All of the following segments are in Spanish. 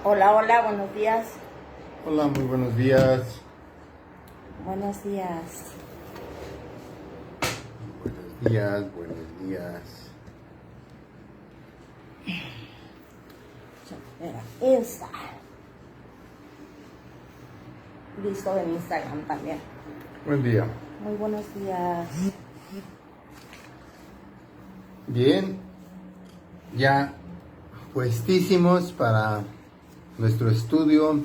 Hola, hola, buenos días. Hola, muy buenos días. Buenos días. Buenos días, buenos días. Mira, Insta. Listo en Instagram también. Buen día. Muy buenos días. Bien, ya puestísimos para nuestro estudio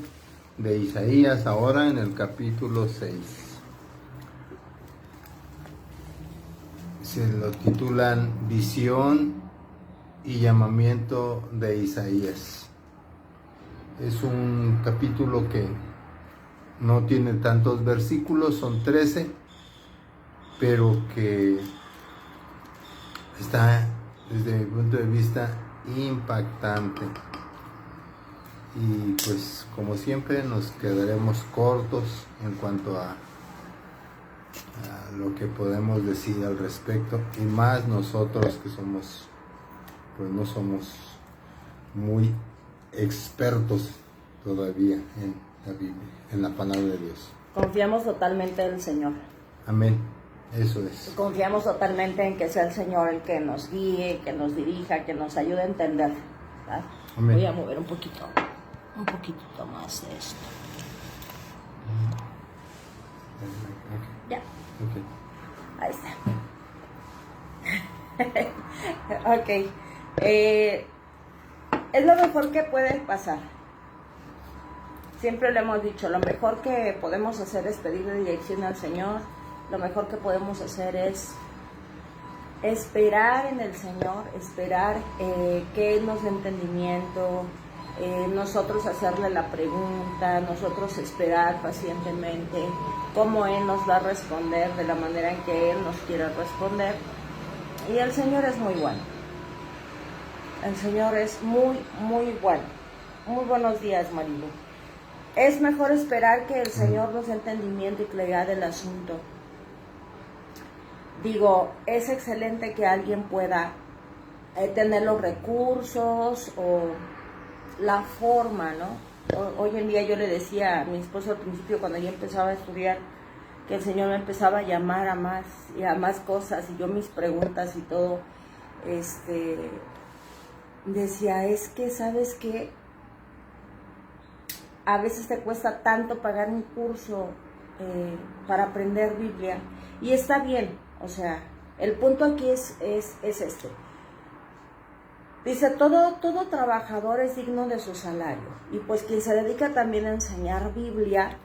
de Isaías ahora en el capítulo 6. Se lo titulan Visión y llamamiento de Isaías. Es un capítulo que no tiene tantos versículos, son 13, pero que está, desde mi punto de vista, impactante. Y pues, como siempre, nos quedaremos cortos en cuanto a lo que podemos decir al respecto, y más nosotros que somos, pues no somos muy expertos todavía en la Biblia, en la palabra de Dios. Confiamos totalmente en el Señor. Amén. Eso es. Confiamos totalmente en que sea el Señor el que nos guíe, que nos dirija, que nos ayude a entender. ¿Verdad? Amén. Voy a mover un poquitito más de esto. Ya. Okay. Ahí está. Ok. Es lo mejor que puede pasar. Siempre le hemos dicho, lo mejor que podemos hacer es pedirle dirección al Señor. Lo mejor que podemos hacer es esperar en el Señor, esperar que Él nos dé entendimiento, nosotros hacerle la pregunta, nosotros esperar pacientemente cómo Él nos va a responder de la manera en que Él nos quiera responder. Y el Señor es muy bueno. El Señor es muy, muy bueno. Muy buenos días, Marilu. Es mejor esperar que el Señor nos dé entendimiento y claridad del asunto. Digo, es excelente que alguien pueda tener los recursos o la forma, ¿no? Hoy en día yo le decía a mi esposo al principio, cuando yo empezaba a estudiar, que el Señor me empezaba a llamar a más y a más cosas, y yo mis preguntas y todo, decía, es que, ¿sabes qué? A veces te cuesta tanto pagar un curso para aprender Biblia, y está bien, o sea, el punto aquí es este. Dice, todo trabajador es digno de su salario, y pues quien se dedica también a enseñar Biblia,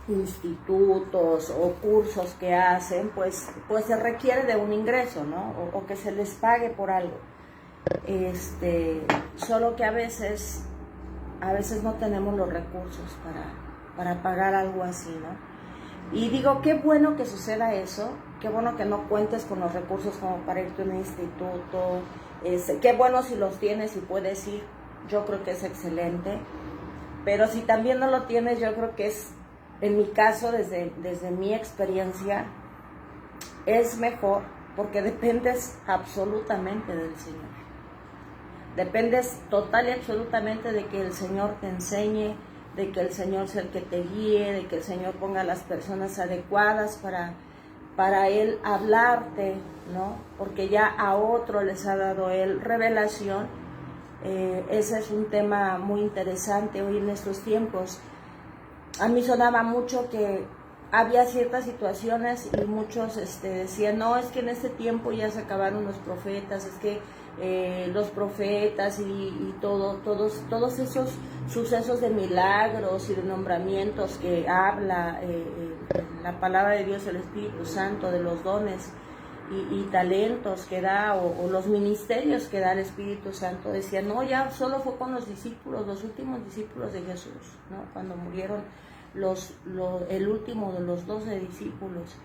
institutos o cursos que hacen, pues se requiere de un ingreso, ¿no? O que se les pague por algo. Solo que a veces no tenemos los recursos para pagar algo así, ¿no? Y digo, qué bueno que suceda eso, qué bueno que no cuentes con los recursos como para irte a un instituto, qué bueno si los tienes y puedes ir, yo creo que es excelente, pero si también no lo tienes, yo creo que es, en mi caso, desde mi experiencia, es mejor, porque dependes absolutamente del Señor. Dependes total y absolutamente de que el Señor te enseñe, de que el Señor sea el que te guíe, de que el Señor ponga a las personas adecuadas para Él hablarte, ¿no? Porque ya a otro les ha dado Él revelación. Ese es un tema muy interesante hoy en estos tiempos. A mí sonaba mucho que había ciertas situaciones y muchos decían, no, es que en este tiempo ya se acabaron los profetas, es que los profetas y todos esos sucesos de milagros y de nombramientos que habla la palabra de Dios, el Espíritu Santo, de los dones y talentos que da o los ministerios que da el Espíritu Santo, decían, no, ya solo fue con los discípulos, los últimos discípulos de Jesús, ¿no? Cuando murieron el último de los 12 discípulos.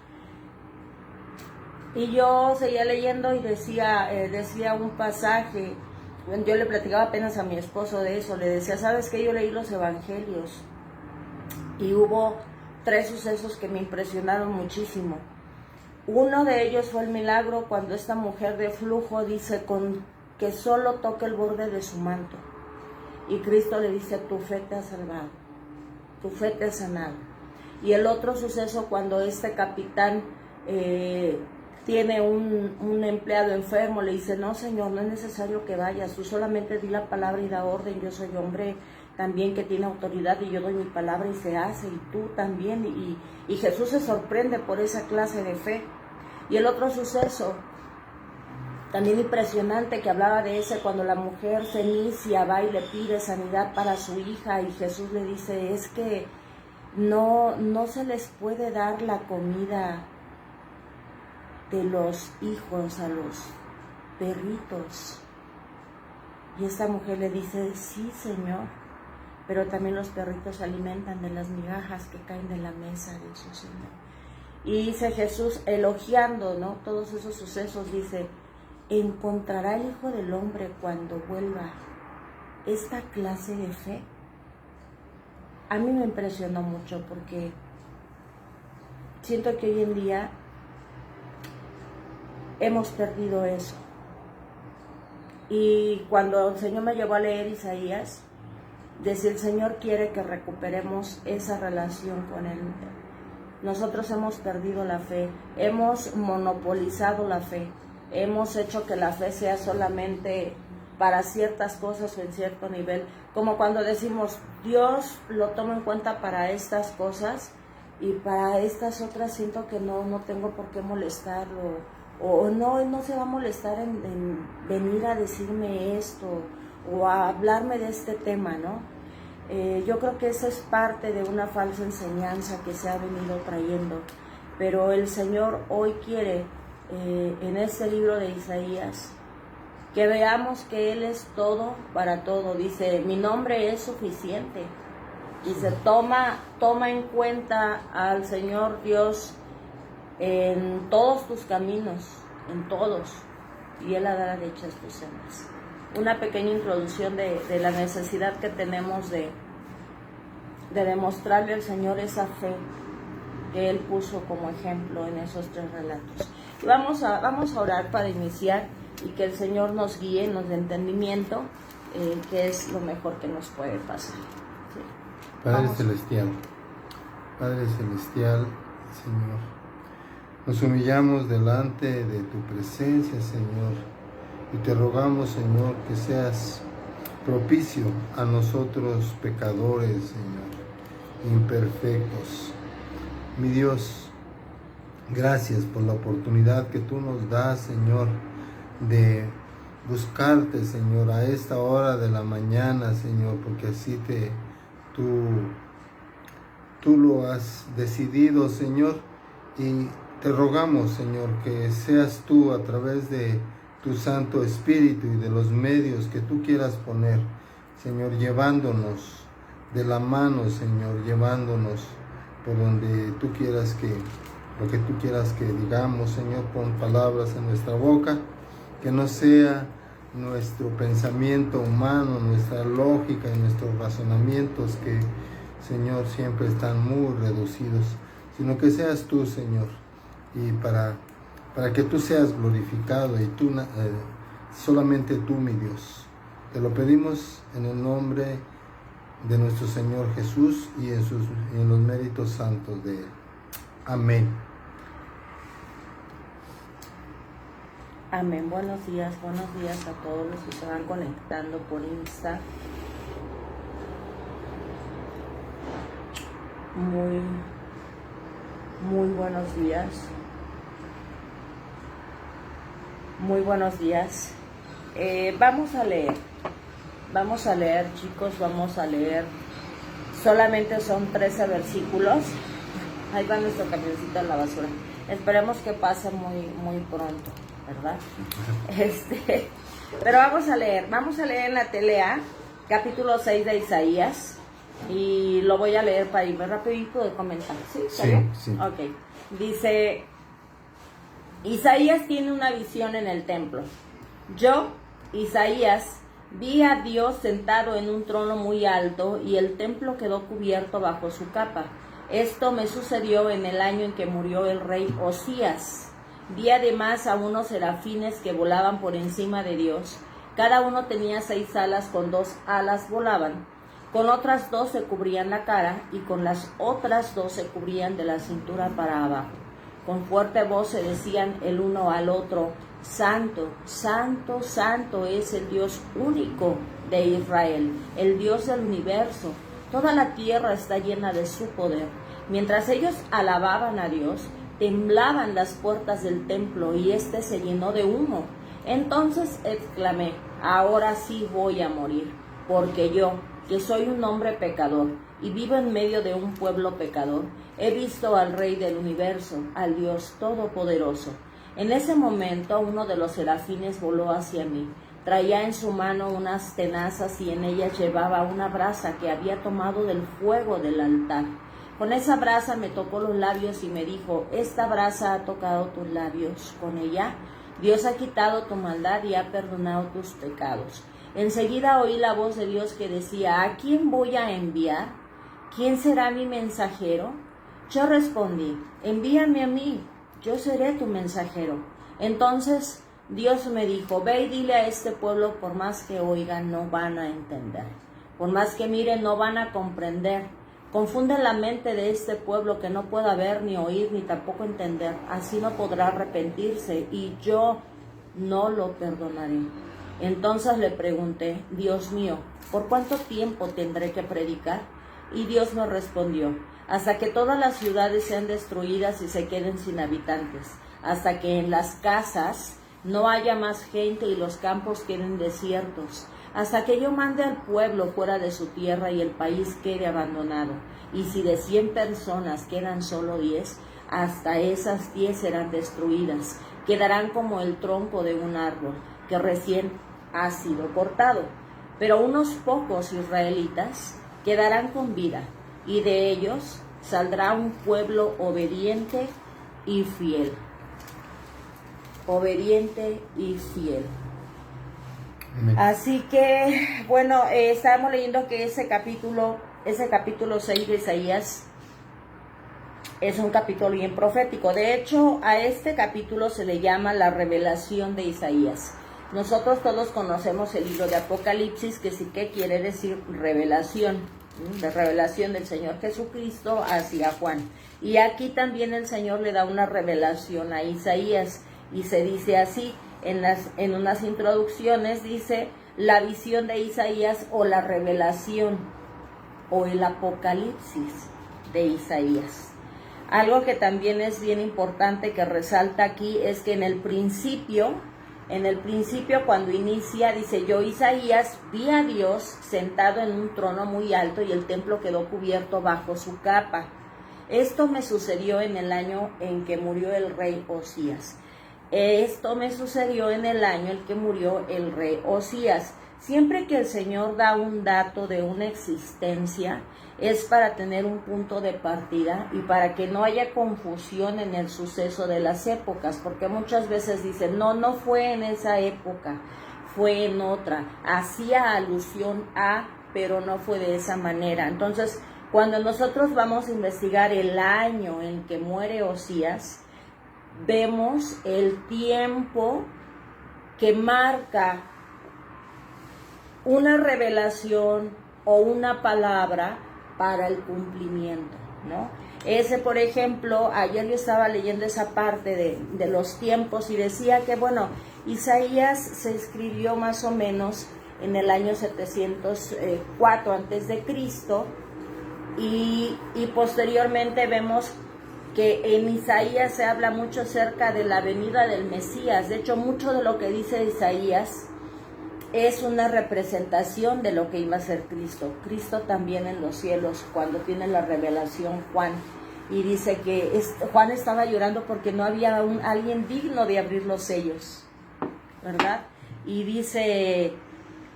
Y yo seguía leyendo y decía un pasaje, yo le platicaba apenas a mi esposo de eso, le decía, ¿sabes qué? Yo leí los evangelios y hubo 3 sucesos que me impresionaron muchísimo. Uno de ellos fue el milagro cuando esta mujer de flujo dice, con que solo toque el borde de su manto. Y Cristo le dice, tu fe te ha salvado, tu fe te ha sanado. Y el otro suceso, cuando este capitán tiene un empleado enfermo, le dice, no señor, no es necesario que vayas, tú solamente di la palabra y da orden, yo soy hombre también que tiene autoridad y yo doy mi palabra y se hace, y tú también. Y Jesús se sorprende por esa clase de fe. Y el otro suceso, también impresionante, que hablaba de ese, cuando la mujer fenicia va y le pide sanidad para su hija y Jesús le dice, es que no se les puede dar la comida de los hijos a los perritos. Y esta mujer le dice, sí Señor, pero también los perritos se alimentan de las migajas que caen de la mesa de su Señor. Y dice Jesús, elogiando, ¿no?, todos esos sucesos, dice, ¿encontrará el Hijo del Hombre cuando vuelva esta clase de fe? A mí me impresionó mucho porque siento que hoy en día hemos perdido eso. Y cuando el Señor me llevó a leer Isaías, decía, el Señor quiere que recuperemos esa relación con Él. Nosotros hemos perdido la fe, hemos monopolizado la fe, hemos hecho que la fe sea solamente para ciertas cosas o en cierto nivel, como cuando decimos, Dios lo toma en cuenta para estas cosas y para estas otras siento que no tengo por qué molestarlo, o no se va a molestar en venir a decirme esto o a hablarme de este tema, ¿no? Yo creo que esa es parte de una falsa enseñanza que se ha venido trayendo, pero el Señor hoy quiere, en este libro de Isaías, que veamos que Él es todo para todo. Dice, mi nombre es suficiente. Dice, toma en cuenta al Señor Dios en todos tus caminos, en todos, y Él hará derechas tus sendas. Una pequeña introducción de la necesidad que tenemos de demostrarle al Señor esa fe que Él puso como ejemplo en esos 3 relatos. Y vamos a orar para iniciar y que el Señor nos guíe, nos dé entendimiento, que es lo mejor que nos puede pasar. Sí. Padre Celestial, Señor, nos humillamos delante de tu presencia, Señor, y te rogamos, Señor, que seas propicio a nosotros pecadores, Señor, imperfectos. Mi Dios, gracias por la oportunidad que tú nos das, Señor, de buscarte, Señor, a esta hora de la mañana, Señor, porque así tú lo has decidido, Señor, y te rogamos, Señor, que seas tú a través de tu Santo Espíritu y de los medios que tú quieras poner, Señor, llevándonos de la mano, Señor, llevándonos por donde tú quieras lo que tú quieras que digamos, Señor, pon palabras en nuestra boca, que no sea nuestro pensamiento humano, nuestra lógica y nuestros razonamientos que, Señor, siempre están muy reducidos, sino que seas tú, Señor, y para que tú seas glorificado y tú, solamente tú, mi Dios. Te lo pedimos en el nombre de nuestro Señor Jesús y en los méritos santos de Él. Amén. Amén. Buenos días a todos los que se van conectando por Insta. Muy buenos días. Muy buenos días. Vamos a leer, chicos, vamos a leer. Solamente son 13 versículos. Ahí va nuestro camioncito en la basura. Esperemos que pase muy pronto, ¿verdad? Pero vamos a leer en la telea, capítulo 6 de Isaías. Y lo voy a leer para irme rapidito de comentar. ¿Sí? Sí. Ok. Dice, Isaías tiene una visión en el templo. Yo, Isaías, vi a Dios sentado en un trono muy alto y el templo quedó cubierto bajo su capa. Esto me sucedió en el año en que murió el rey Osías. Vi además a unos serafines que volaban por encima de Dios Cada uno tenía 6 alas, con 2 alas volaban, con otras 2 se cubrían la cara y con las otras 2 se cubrían de la cintura para abajo. Con fuerte voz se decían el uno al otro: Santo, Santo, Santo es el Dios único de Israel, el Dios del universo. Toda la tierra está llena de su poder. Mientras ellos alababan a Dios, temblaban las puertas del templo y éste se llenó de humo. Entonces exclamé: ahora sí voy a morir, porque yo, que soy un hombre pecador y vivo en medio de un pueblo pecador, he visto al Rey del universo, al Dios todopoderoso. En ese momento uno de los serafines voló hacia mí. Traía en su mano unas tenazas y en ellas llevaba una brasa que había tomado del fuego del altar. Con esa brasa me tocó los labios y me dijo: esta brasa ha tocado tus labios. Con ella Dios ha quitado tu maldad y ha perdonado tus pecados. Enseguida oí la voz de Dios que decía: ¿a quién voy a enviar? ¿Quién será mi mensajero? Yo respondí: envíame a mí, yo seré tu mensajero. Entonces Dios me dijo: ve y dile a este pueblo, por más que oigan, no van a entender. Por más que miren, no van a comprender. Confunden la mente de este pueblo que no pueda ver, ni oír, ni tampoco entender. Así no podrá arrepentirse y yo no lo perdonaré. Entonces le pregunté: Dios mío, ¿por cuánto tiempo tendré que predicar? Y Dios me respondió: hasta que todas las ciudades sean destruidas y se queden sin habitantes, hasta que en las casas no haya más gente y los campos queden desiertos, hasta que yo mande al pueblo fuera de su tierra y el país quede abandonado. Y si de 100 personas quedan solo 10, hasta esas 10 serán destruidas, quedarán como el tronco de un árbol que recién ha sido cortado. Pero unos pocos israelitas quedarán con vida, y de ellos saldrá un pueblo obediente y fiel. Obediente y fiel. Amén. Así que, bueno, estábamos leyendo que ese capítulo 6 de Isaías es un capítulo bien profético. De hecho, a este capítulo se le llama la revelación de Isaías. Nosotros todos conocemos el libro de Apocalipsis, que sí que quiere decir revelación, de revelación del Señor Jesucristo hacia Juan. Y aquí también el Señor le da una revelación a Isaías, y se dice así, en unas introducciones dice: la visión de Isaías, o la revelación, o el Apocalipsis de Isaías. Algo que también es bien importante que resalta aquí es que en el principio cuando inicia, dice: yo, Isaías, vi a Dios sentado en un trono muy alto y el templo quedó cubierto bajo su capa. Esto me sucedió en el año en que murió el rey Osías. Esto me sucedió en el año en que murió el rey Osías. Siempre que el Señor da un dato de una existencia, es para tener un punto de partida y para que no haya confusión en el suceso de las épocas, porque muchas veces dicen: no fue en esa época, fue en otra, hacía alusión a, pero no fue de esa manera. Entonces, cuando nosotros vamos a investigar el año en que muere Osías, vemos el tiempo que marca una revelación o una palabra para el cumplimiento, ¿no? Ese, por ejemplo, ayer yo estaba leyendo esa parte de los tiempos y decía que, bueno, Isaías se escribió más o menos en el año 704 antes de Cristo, y posteriormente vemos que en Isaías se habla mucho acerca de la venida del Mesías. De hecho, mucho de lo que dice Isaías es una representación de lo que iba a ser Cristo. Cristo también en los cielos, cuando tiene la revelación Juan, y dice que Juan estaba llorando porque no había alguien digno de abrir los sellos, ¿verdad? Y dice: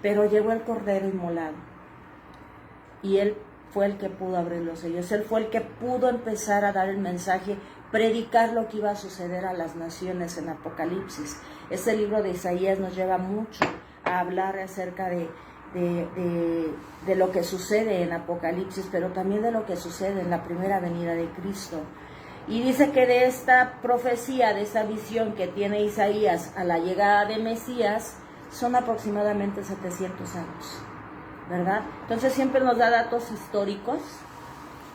pero llegó el Cordero inmolado, y él fue el que pudo abrir los sellos, él fue el que pudo empezar a dar el mensaje, predicar lo que iba a suceder a las naciones en Apocalipsis. Este libro de Isaías nos lleva mucho a hablar acerca de lo que sucede en Apocalipsis, pero también de lo que sucede en la primera venida de Cristo. Y dice que de esta profecía, de esta visión que tiene Isaías a la llegada de Mesías, son aproximadamente 700 años, ¿verdad? Entonces siempre nos da datos históricos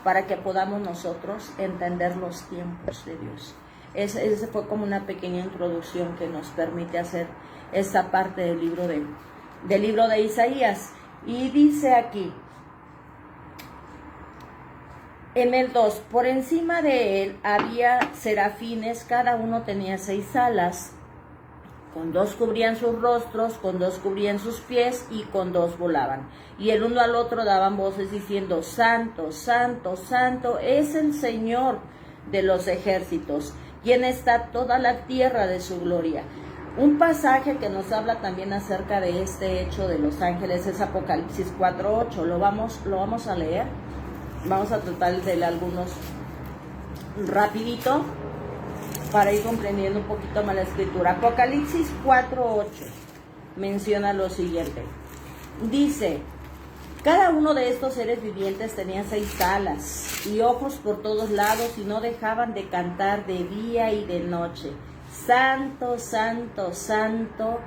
para que podamos nosotros entender los tiempos de Dios. Ese fue como una pequeña introducción que nos permite hacer esta parte del libro de Isaías. Y dice aquí, en el 2, por encima de él había serafines, cada uno tenía 6 alas, con 2 cubrían sus rostros, con 2 cubrían sus pies y con 2 volaban. Y el uno al otro daban voces diciendo, Santo, Santo, Santo es el Señor de los ejércitos, quien está toda la tierra de su gloria. Un pasaje que nos habla también acerca de este hecho de los ángeles es Apocalipsis 4:8. Lo vamos a leer. Vamos a tratar de leer algunos rapidito para ir comprendiendo un poquito más la escritura. Apocalipsis 4:8 menciona lo siguiente. Dice, cada uno de estos seres vivientes tenía 6 alas y ojos por todos lados y no dejaban de cantar de día y de noche. Santo, Santo, Santo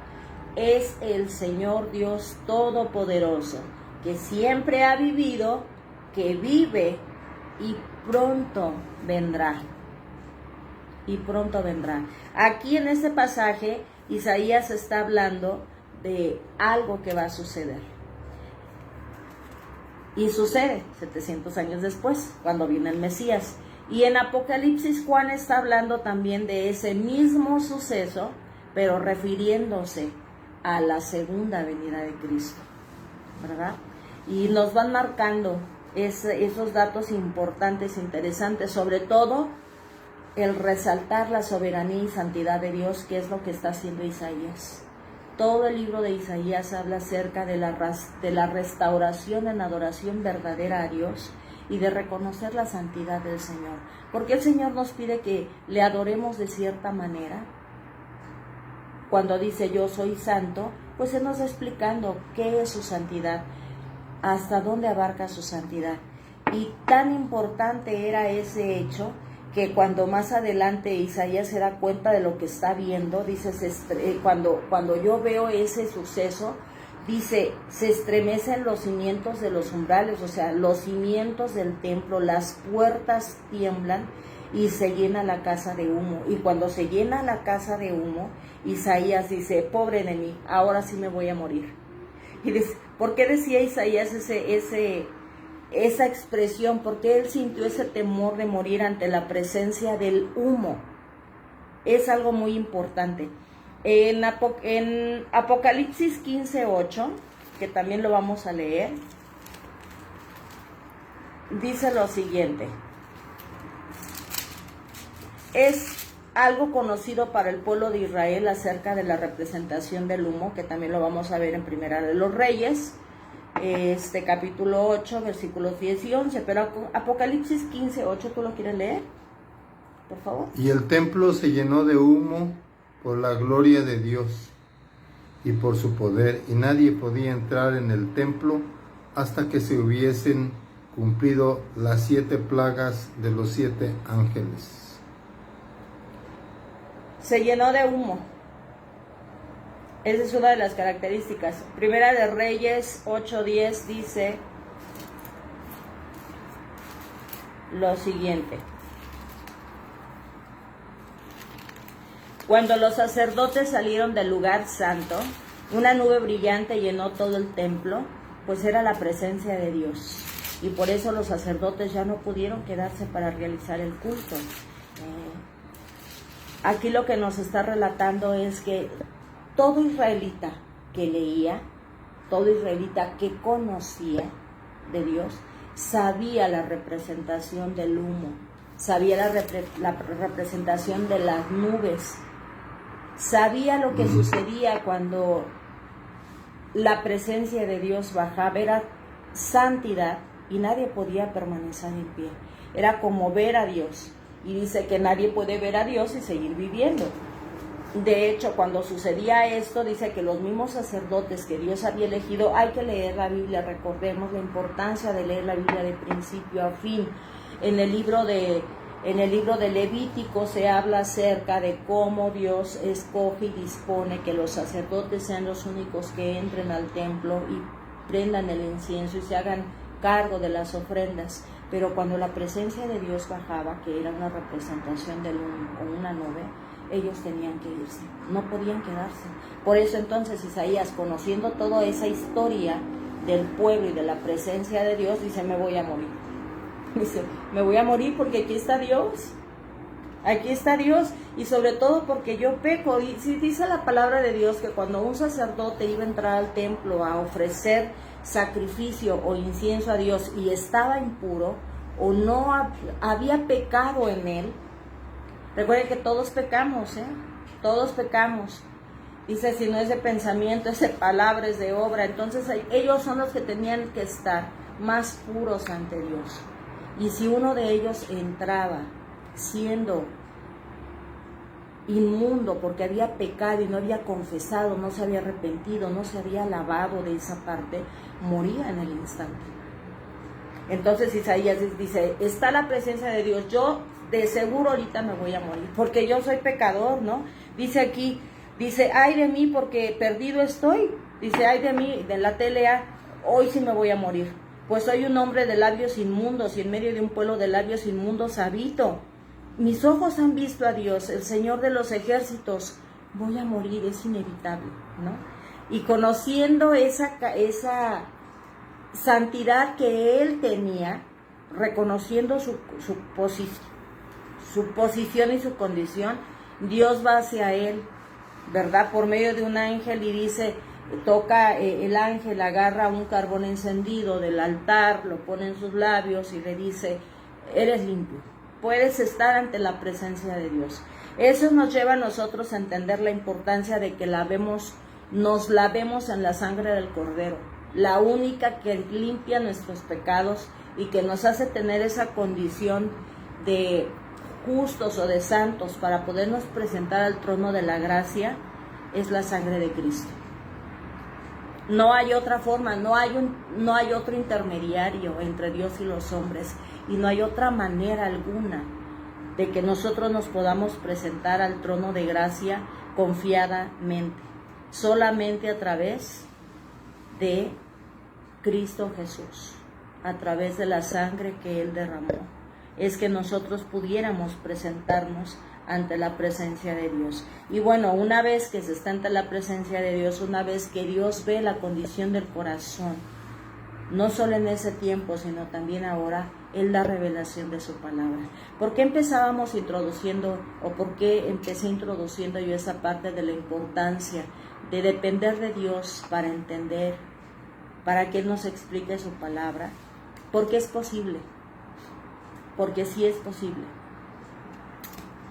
es el Señor Dios Todopoderoso, que siempre ha vivido, que vive y pronto vendrá. Y pronto vendrá. Aquí en este pasaje, Isaías está hablando de algo que va a suceder. Y sucede 700 años después, cuando viene el Mesías. Y en Apocalipsis, Juan está hablando también de ese mismo suceso, pero refiriéndose a la segunda venida de Cristo, ¿verdad? Y nos van marcando esos datos importantes, interesantes, sobre todo el resaltar la soberanía y santidad de Dios, que es lo que está haciendo Isaías. Todo el libro de Isaías habla acerca de la restauración en adoración verdadera a Dios y de reconocer la santidad del Señor. Porque el Señor nos pide que le adoremos de cierta manera. Cuando dice yo soy santo, pues Él nos está explicando qué es su santidad, hasta dónde abarca su santidad. Y tan importante era ese hecho que cuando más adelante Isaías se da cuenta de lo que está viendo, dice, cuando yo veo ese suceso, dice, se estremecen los cimientos de los umbrales, o sea, los cimientos del templo, las puertas tiemblan y se llena la casa de humo. Y cuando se llena la casa de humo, Isaías dice, pobre de mí, ahora sí me voy a morir. Y dice, ¿por qué decía Isaías esa expresión? Porque él sintió ese temor de morir ante la presencia del humo. Es algo muy importante. En Apocalipsis 15:8, que también lo vamos a leer, dice lo siguiente. Es algo conocido para el pueblo de Israel acerca de la representación del humo, que también lo vamos a ver en Primera de los Reyes, capítulo 8, versículos 10 y 11, pero Apocalipsis 15:8, ¿tú lo quieres leer? Por favor. Y el templo se llenó de humo por la gloria de Dios y por su poder, y nadie podía entrar en el templo hasta que se hubiesen cumplido las 7 plagas de los 7 ángeles. Se llenó de humo. Esa es una de las características. Primera de Reyes 8:10 dice lo siguiente. Cuando los sacerdotes salieron del lugar santo, una nube brillante llenó todo el templo, pues era la presencia de Dios. Y por eso los sacerdotes ya no pudieron quedarse para realizar el culto. Aquí lo que nos está relatando es que todo israelita que leía, todo israelita que conocía de Dios, sabía la representación del humo, sabía la representación de las nubes, sabía lo que sucedía cuando la presencia de Dios bajaba, era santidad y nadie podía permanecer en pie. Era como ver a Dios. Y dice que nadie puede ver a Dios y seguir viviendo. De hecho, cuando sucedía esto, dice que los mismos sacerdotes que Dios había elegido, hay que leer la Biblia, recordemos la importancia de leer la Biblia de principio a fin. En el libro de En el libro de Levítico se habla acerca de cómo Dios escoge y dispone que los sacerdotes sean los únicos que entren al templo y prendan el incienso y se hagan cargo de las ofrendas. Pero cuando la presencia de Dios bajaba, que era una representación de una nube, ellos tenían que irse, no podían quedarse. Por eso entonces Isaías, conociendo toda esa historia del pueblo y de la presencia de Dios, dice, me voy a morir. Dice, me voy a morir porque aquí está Dios. Aquí está Dios, y sobre todo porque yo peco. Y si dice la palabra de Dios que cuando un sacerdote iba a entrar al templo a ofrecer sacrificio o incienso a Dios y estaba impuro o no había pecado en él, recuerden que todos pecamos, todos pecamos. Dice, si no es de pensamiento, es de palabra, es de obra. Entonces ellos son los que tenían que estar más puros ante Dios. Y si uno de ellos entraba siendo inmundo porque había pecado y no había confesado, no se había arrepentido, no se había lavado de esa parte, moría en el instante. Entonces Isaías dice, está la presencia de Dios, yo de seguro ahorita me voy a morir, porque yo soy pecador, ¿no? Dice aquí, dice, ay de mí porque perdido estoy, dice, ay de mí, de la TLA, hoy sí me voy a morir, pues soy un hombre de labios inmundos y en medio de un pueblo de labios inmundos habito. Mis ojos han visto a Dios, el Señor de los ejércitos, voy a morir, es inevitable, ¿no? Y conociendo esa santidad que él tenía, reconociendo su posición y su condición, Dios va hacia él, ¿verdad? Por medio de un ángel y dice, toca el ángel, agarra un carbón encendido del altar, lo pone en sus labios y le dice, eres limpio, puedes estar ante la presencia de Dios. Eso nos lleva a nosotros a entender la importancia de que nos lavemos en la sangre del Cordero, la única que limpia nuestros pecados y que nos hace tener esa condición de justos o de santos para podernos presentar al trono de la gracia, es la sangre de Cristo. No hay otra forma, no hay otro intermediario entre Dios y los hombres, y no hay otra manera alguna de que nosotros nos podamos presentar al trono de gracia confiadamente, solamente a través de Cristo Jesús, a través de la sangre que Él derramó, es que nosotros pudiéramos presentarnos ante la presencia de Dios. Y bueno, una vez que se está ante la presencia de Dios, una vez que Dios ve la condición del corazón, no solo en ese tiempo, sino también ahora, Él da revelación de su palabra. ¿Por qué empezábamos introduciendo, o por qué empecé introduciendo yo esa parte de la importancia de depender de Dios para entender, para que Él nos explique su palabra? Porque es posible, porque sí es posible.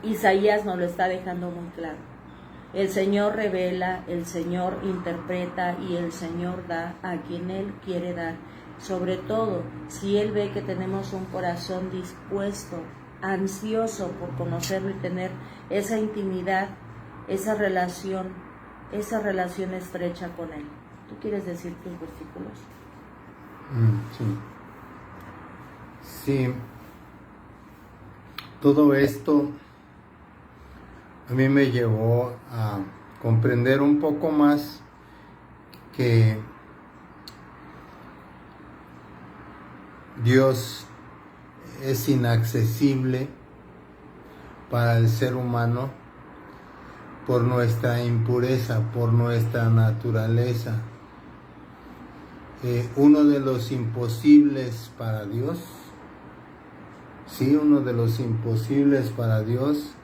Isaías nos lo está dejando muy claro. El Señor revela, el Señor interpreta y el Señor da a quien Él quiere dar. Sobre todo, si Él ve que tenemos un corazón dispuesto, ansioso por conocerlo y tener esa intimidad, esa relación estrecha con Él. ¿Tú quieres decir tus versículos? Sí. Todo esto a mí me llevó a comprender un poco más que Dios es inaccesible para el ser humano por nuestra impureza, por nuestra naturaleza. Uno de los imposibles para Dios, uno de los imposibles para Dios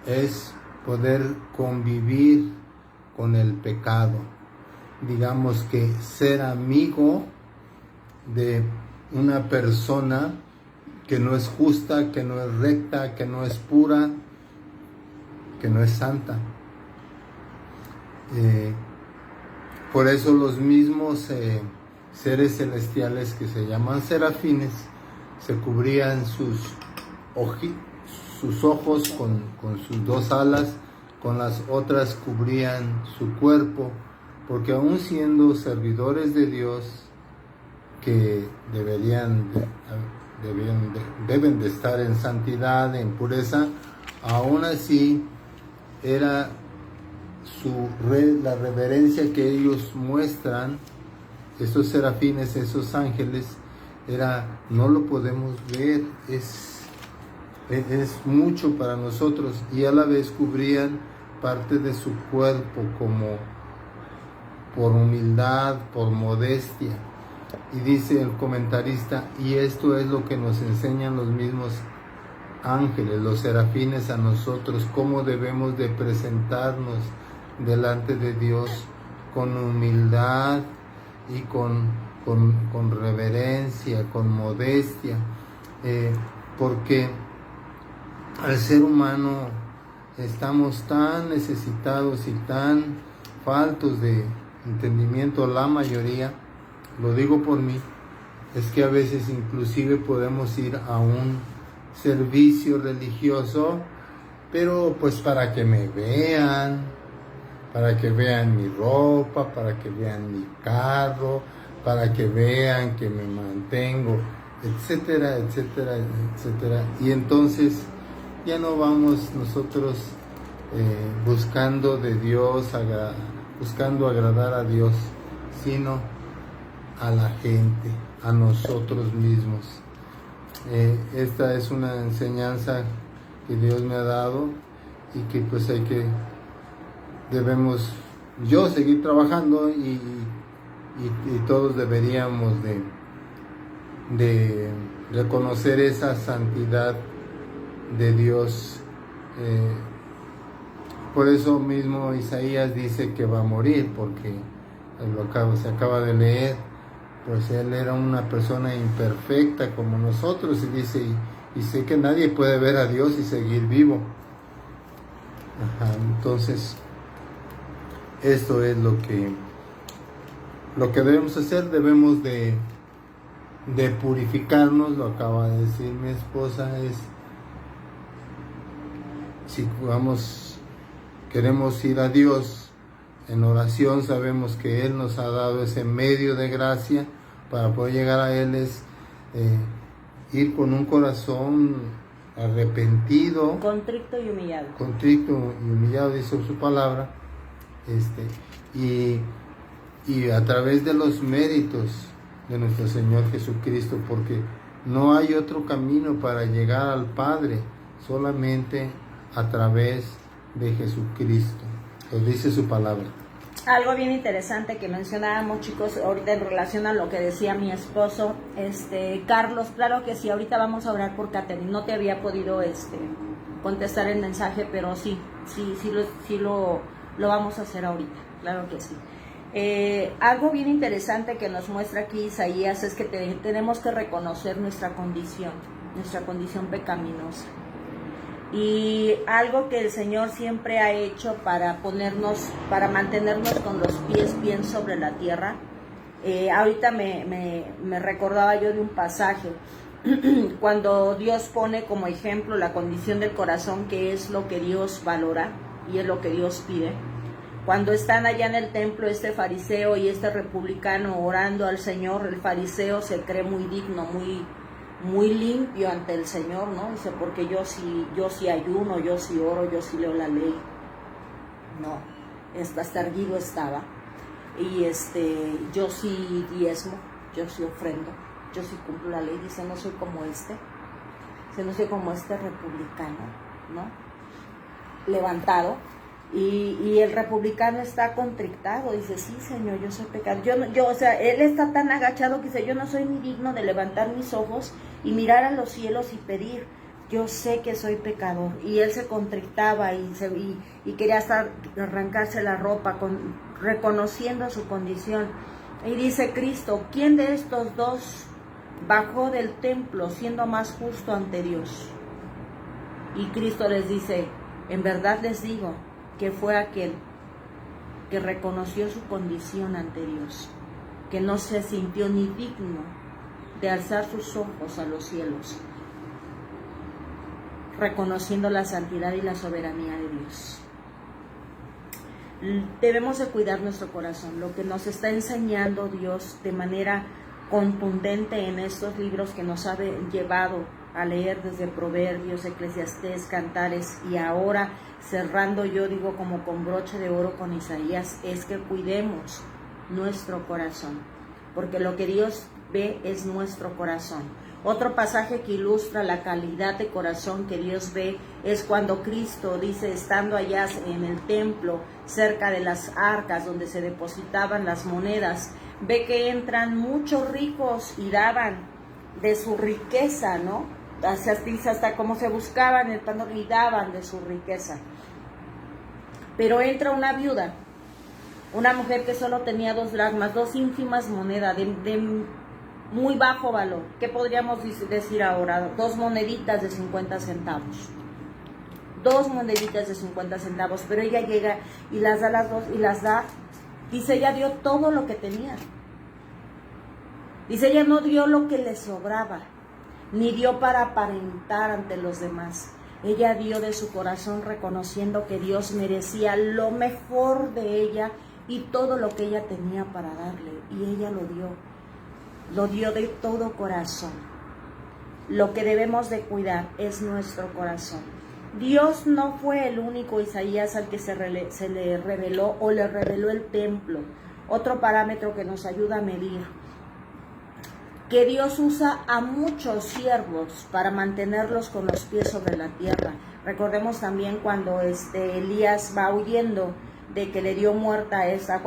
es poder convivir con el pecado. Digamos que ser amigo de una persona que no es justa, que no es recta, que no es pura, que no es santa. Por eso los mismos seres celestiales que se llaman serafines se cubrían sus ojos con sus dos alas, con las otras cubrían su cuerpo, porque aún siendo servidores de Dios, que deberían deben de estar en santidad, en pureza. Aún así, era la reverencia que ellos muestran, esos serafines, esos ángeles, no lo podemos ver, es mucho para nosotros, y a la vez cubrían parte de su cuerpo como por humildad, por modestia. Y dice el comentarista, y esto es lo que nos enseñan los mismos ángeles, los serafines, a nosotros, cómo debemos de presentarnos delante de Dios con humildad y con reverencia, con modestia, porque al ser humano estamos tan necesitados y tan faltos de entendimiento, la mayoría, lo digo por mí, es que a veces inclusive podemos ir a un servicio religioso, pero pues para que me vean, para que vean mi ropa, para que vean mi carro, para que vean que me mantengo, etcétera, etcétera, etcétera. Y entonces ya no vamos nosotros buscando de Dios, buscando agradar a Dios, sino a la gente, a nosotros mismos. Esta es una enseñanza que Dios me ha dado y que pues debemos yo seguir trabajando y todos deberíamos de reconocer esa santidad de Dios. Por eso mismo Isaías dice que va a morir, porque se acaba de leer, pues él era una persona imperfecta como nosotros, y dice, y sé que nadie puede ver a Dios y seguir vivo. Entonces, esto es lo que debemos hacer. Debemos de purificarnos, lo acaba de decir mi esposa, si queremos ir a Dios en oración, sabemos que Él nos ha dado ese medio de gracia para poder llegar a Él, es ir con un corazón arrepentido, contrito y humillado, dice su palabra, y a través de los méritos de nuestro Señor Jesucristo, porque no hay otro camino para llegar al Padre, solamente a través de Jesucristo. Lo dice su palabra. Algo bien interesante que mencionábamos, chicos, ahorita en relación a lo que decía mi esposo, Carlos, claro que sí, ahorita vamos a orar por Catherine. No te había podido contestar el mensaje, pero sí lo vamos a hacer ahorita, claro que sí. Algo bien interesante que nos muestra aquí Isaías es que tenemos que reconocer nuestra condición pecaminosa. Y algo que el Señor siempre ha hecho para mantenernos con los pies bien sobre la tierra. Ahorita me recordaba yo de un pasaje cuando Dios pone como ejemplo la condición del corazón, que es lo que Dios valora y es lo que Dios pide. Cuando están allá en el templo este fariseo y este republicano orando al Señor, el fariseo se cree muy digno, muy limpio ante el Señor, ¿no? Dice, porque yo sí ayuno, yo sí oro, yo sí leo la ley. No, hasta erguido estaba. Y yo sí diezmo, yo sí ofrendo, yo sí cumplo la ley. Dice, no soy como no soy como este republicano, ¿no? Levantado. Y el republicano está contrictado, dice, sí, Señor, yo soy pecador. Él está tan agachado que dice, yo no soy ni digno de levantar mis ojos y mirar a los cielos y pedir. Yo sé que soy pecador. Y él se contrictaba y quería arrancarse la ropa, reconociendo su condición. Y dice Cristo, ¿quién de estos dos bajó del templo siendo más justo ante Dios? Y Cristo les dice, en verdad les digo, que fue aquel que reconoció su condición ante Dios, que no se sintió ni digno de alzar sus ojos a los cielos, reconociendo la santidad y la soberanía de Dios. Debemos de cuidar nuestro corazón, lo que nos está enseñando Dios de manera contundente en estos libros que nos ha llevado a leer desde Proverbios, Eclesiastés, Cantares y ahora cerrando yo digo como con broche de oro con Isaías, es que cuidemos nuestro corazón, porque lo que Dios ve es nuestro corazón. Otro pasaje que ilustra la calidad de corazón que Dios ve es cuando Cristo dice, estando allá en el templo, cerca de las arcas donde se depositaban las monedas, ve que entran muchos ricos y daban de su riqueza, ¿no? Hasta como se buscaban el pan y daban de su riqueza. Pero entra una viuda, una mujer que solo tenía 2 dracmas, 2 ínfimas monedas de muy bajo valor. ¿Qué podríamos decir ahora? 2 moneditas de 50 centavos. 2 moneditas de 50 centavos, pero ella llega y las da las 2 y las da. Dice, ella dio todo lo que tenía. Dice, ella no dio lo que le sobraba, ni dio para aparentar ante los demás. Ella dio de su corazón reconociendo que Dios merecía lo mejor de ella y todo lo que ella tenía para darle. Y ella lo dio de todo corazón. Lo que debemos de cuidar es nuestro corazón. Dios no fue el único Isaías al que se le reveló o le reveló el templo. Otro parámetro que nos ayuda a medir, que Dios usa a muchos siervos para mantenerlos con los pies sobre la tierra. Recordemos también cuando Elías va huyendo de que le dio muerta a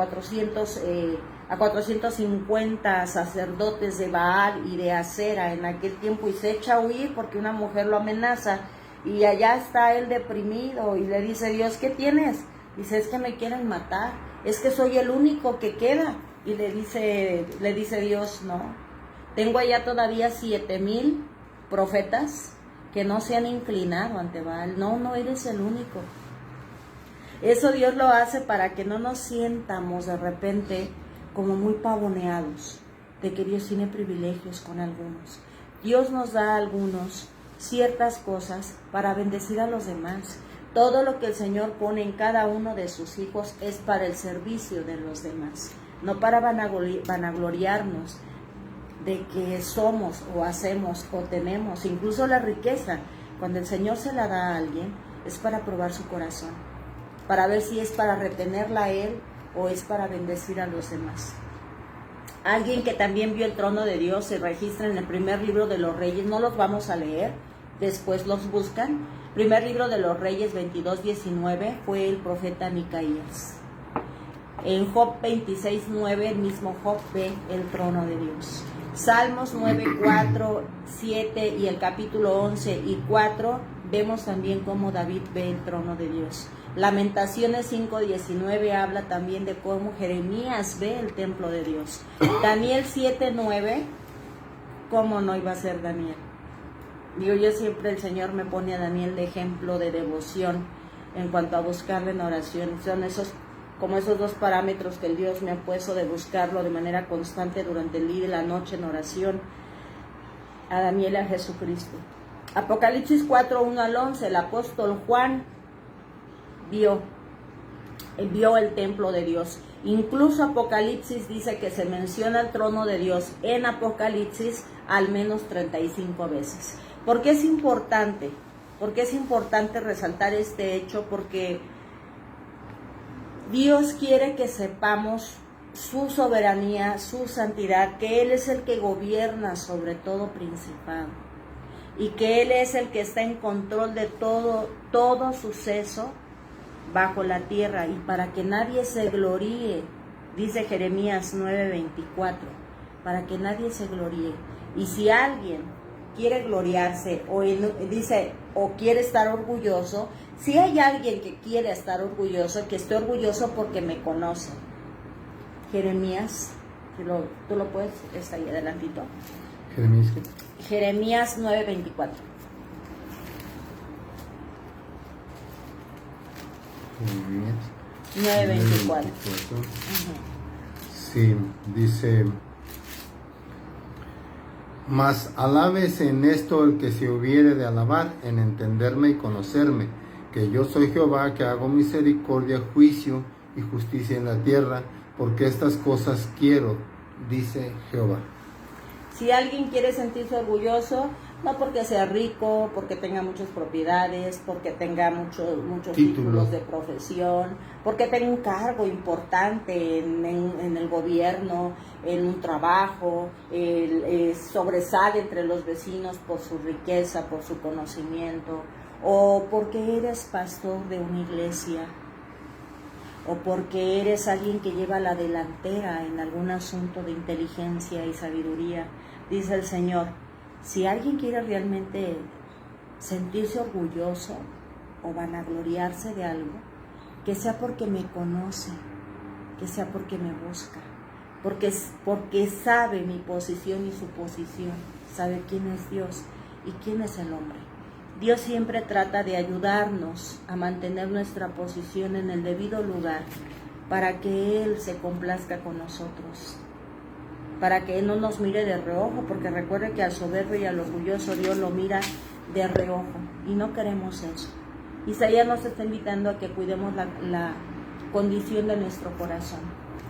450 sacerdotes de Baal y de Acera en aquel tiempo, y se echa a huir porque una mujer lo amenaza, y allá está él deprimido y le dice, Dios, ¿qué tienes? Dice, es que me quieren matar, es que soy el único que queda. Y le dice Dios, no, tengo allá todavía 7,000 profetas que no se han inclinado ante Baal. No eres el único. Eso Dios lo hace para que no nos sientamos de repente como muy pavoneados de que Dios tiene privilegios con algunos. Dios nos da a algunos ciertas cosas para bendecir a los demás. Todo lo que el Señor pone en cada uno de sus hijos es para el servicio de los demás, no para vanagloriarnos de que somos o hacemos o tenemos. Incluso la riqueza, cuando el Señor se la da a alguien, es para probar su corazón, para ver si es para retenerla a Él o es para bendecir a los demás. Alguien que también vio el trono de Dios se registra en el primer libro de los Reyes, no los vamos a leer, después los buscan. Primer libro de los Reyes 22:19 fue el profeta Micaías. En Job 26:9 el mismo Job ve el trono de Dios. Salmos 9:4, 7 y el capítulo 11 y 4 vemos también cómo David ve el trono de Dios. Lamentaciones 5:19 habla también de cómo Jeremías ve el templo de Dios. Daniel 7:9, ¿cómo no iba a ser Daniel? Digo, yo siempre el Señor me pone a Daniel de ejemplo de devoción en cuanto a buscarlo en oración. Son esos 2 parámetros que el Dios me ha puesto de buscarlo de manera constante durante el día y la noche en oración. A Daniel y a Jesucristo. Apocalipsis 4:1 al 11, el apóstol Juan vio el templo de Dios. Incluso Apocalipsis dice que se menciona el trono de Dios en Apocalipsis al menos 35 veces. ¿Por qué es importante? ¿Por qué es importante resaltar este hecho? Porque Dios quiere que sepamos su soberanía, su santidad, que Él es el que gobierna sobre todo principado y que Él es el que está en control de todo suceso bajo la tierra, y para que nadie se gloríe, dice Jeremías 9:24, para que nadie se gloríe. Y si alguien quiere gloriarse o quiere estar orgulloso, si hay alguien que quiere estar orgulloso, que esté orgulloso porque me conoce. Jeremías, tú lo puedes, está ahí adelantito. Jeremías, ¿qué? Jeremías 9:24. Jeremías 9:24. Sí, dice: mas alabes en esto el que se hubiere de alabar, en entenderme y conocerme, que yo soy Jehová, que hago misericordia, juicio y justicia en la tierra, porque estas cosas quiero, dice Jehová. Si alguien quiere sentirse orgulloso, no porque sea rico, porque tenga muchas propiedades, porque tenga muchos títulos de profesión, porque tenga un cargo importante en el gobierno, en un trabajo, sobresale entre los vecinos por su riqueza, por su conocimiento, o porque eres pastor de una iglesia, o porque eres alguien que lleva la delantera en algún asunto de inteligencia y sabiduría. Dice el Señor, si alguien quiere realmente sentirse orgulloso o vanagloriarse de algo, que sea porque me conoce, que sea porque me busca, porque sabe mi posición y su posición, sabe quién es Dios y quién es el hombre. Dios siempre trata de ayudarnos a mantener nuestra posición en el debido lugar para que Él se complazca con nosotros, para que Él no nos mire de reojo, porque recuerde que al soberbio y al orgulloso Dios lo mira de reojo y no queremos eso. Isaías nos está invitando a que cuidemos la condición de nuestro corazón,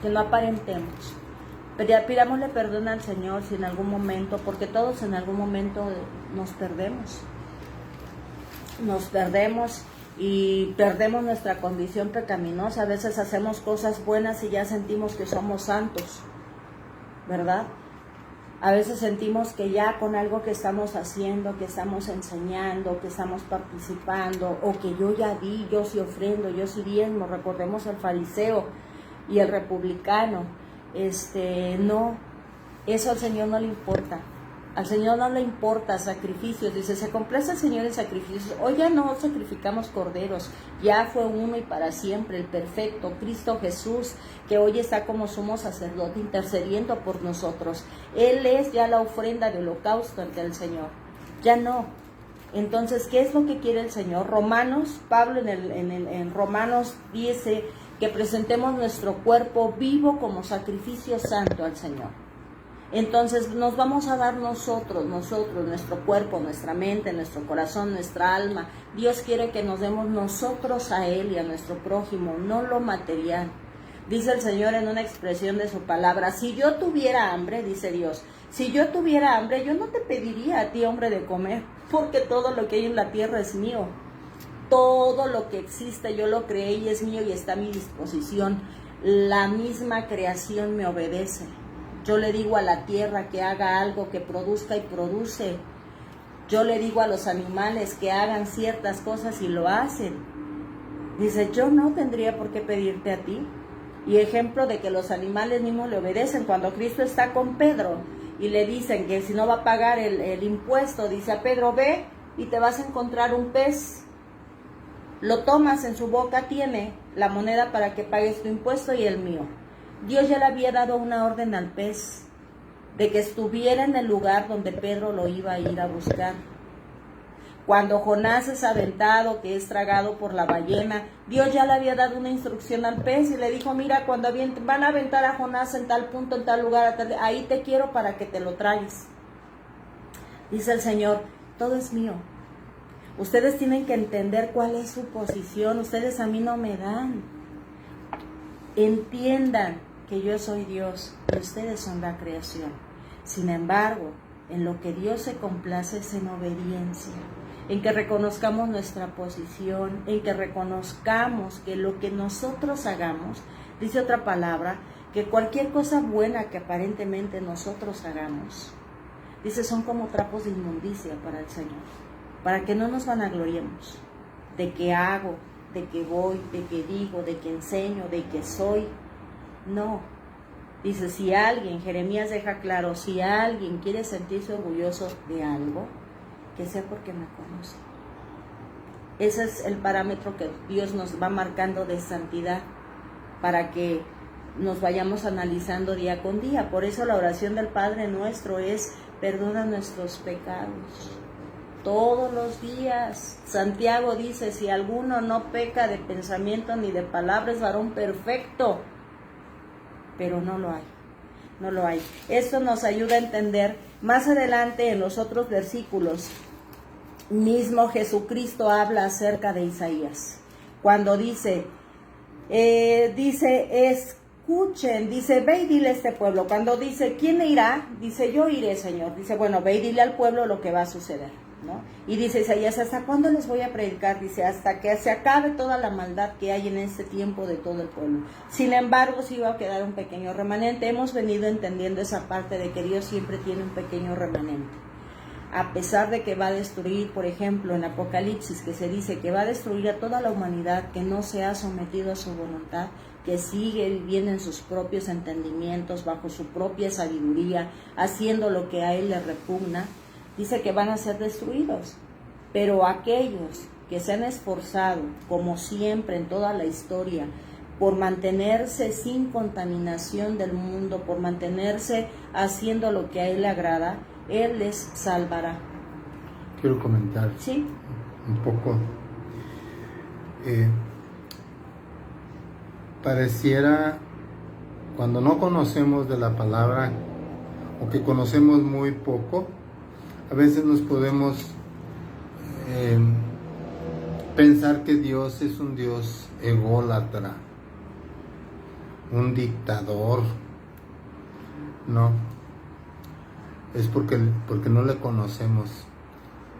que no aparentemos. Pidámosle perdón al Señor si en algún momento, porque todos en algún momento nos perdemos y perdemos nuestra condición pecaminosa. A veces hacemos cosas buenas y ya sentimos que somos santos, ¿verdad? A veces sentimos que ya con algo que estamos haciendo, que estamos enseñando, que estamos participando, o que yo ya di, yo sí ofrendo, yo sí diezmo. Recordemos al fariseo y el republicano. No, eso al Señor no le importa. Al Señor no le importa sacrificios. Dice, se complace el Señor en sacrificios. Hoy ya no sacrificamos corderos, ya fue uno y para siempre, el perfecto, Cristo Jesús, que hoy está como sumo sacerdote intercediendo por nosotros. Él es ya la ofrenda de holocausto ante el Señor, ya no. Entonces, ¿qué es lo que quiere el Señor? Pablo en Romanos dice que presentemos nuestro cuerpo vivo como sacrificio santo al Señor. Entonces nos vamos a dar nosotros, nuestro cuerpo, nuestra mente, nuestro corazón, nuestra alma. Dios quiere que nos demos nosotros a Él y a nuestro prójimo, no lo material. Dice el Señor en una expresión de su palabra, si yo tuviera hambre, dice Dios, si yo tuviera hambre, yo no te pediría a ti, hombre, de comer, porque todo lo que hay en la tierra es mío. Todo lo que existe yo lo creé y es mío y está a mi disposición. La misma creación me obedece. Yo le digo a la tierra que haga algo, que produzca y produce. Yo le digo a los animales que hagan ciertas cosas y lo hacen. Dice, yo no tendría por qué pedirte a ti. Y ejemplo de que los animales mismos le obedecen. Cuando Cristo está con Pedro y le dicen que si no va a pagar el impuesto, dice a Pedro, ve y te vas a encontrar un pez. Lo tomas, en su boca tiene la moneda para que pagues tu impuesto y el mío. Dios ya le había dado una orden al pez de que estuviera en el lugar donde Pedro lo iba a ir a buscar. Cuando Jonás es aventado, que es tragado por la ballena, Dios ya le había dado una instrucción al pez y le dijo, mira, cuando van a aventar a Jonás en tal punto, en tal lugar, ahí te quiero para que te lo tragues. Dice el Señor, todo es mío. Ustedes tienen que entender cuál es su posición, ustedes a mí no me dan. Entiendan que yo soy Dios y ustedes son la creación. Sin embargo, en lo que Dios se complace es en obediencia, en que reconozcamos nuestra posición, en que reconozcamos que lo que nosotros hagamos, dice otra palabra, que cualquier cosa buena que aparentemente nosotros hagamos, dice, son como trapos de inmundicia para el Señor, para que no nos vanagloriemos de que hago, de que voy, de que digo, de que enseño, de que soy. No. Dice, si alguien, Jeremías deja claro, si alguien quiere sentirse orgulloso de algo, que sea porque me conoce. Ese es el parámetro que Dios nos va marcando de santidad para que nos vayamos analizando día con día. Por eso la oración del Padre Nuestro es, perdona nuestros pecados. Todos los días. Santiago dice, si alguno no peca de pensamiento ni de palabra, es varón perfecto. Pero no lo hay, no lo hay. Esto nos ayuda a entender más adelante en los otros versículos. Mismo Jesucristo habla acerca de Isaías. Cuando dice, es escuchen, dice, ve y dile a este pueblo. Cuando dice, ¿quién irá? Dice, yo iré, Señor. Dice, bueno, ve y dile al pueblo lo que va a suceder, ¿no? Y dice Isaías, ¿hasta cuándo les voy a predicar? Dice, hasta que se acabe toda la maldad que hay en este tiempo de todo el pueblo. Sin embargo, sí va a quedar un pequeño remanente. Hemos venido entendiendo esa parte de que Dios siempre tiene un pequeño remanente. A pesar de que va a destruir, por ejemplo, en Apocalipsis, que se dice que va a destruir a toda la humanidad que no se ha sometido a su voluntad, que sigue viviendo en sus propios entendimientos, bajo su propia sabiduría, haciendo lo que a él le repugna, dice que van a ser destruidos. Pero aquellos que se han esforzado, como siempre en toda la historia, por mantenerse sin contaminación del mundo, por mantenerse haciendo lo que a él le agrada, él les salvará. Quiero comentar ¿Sí? un poco. Pareciera, cuando no conocemos de la palabra o que conocemos muy poco, a veces nos podemos pensar que Dios es un Dios ególatra, un dictador. No, es porque no le conocemos.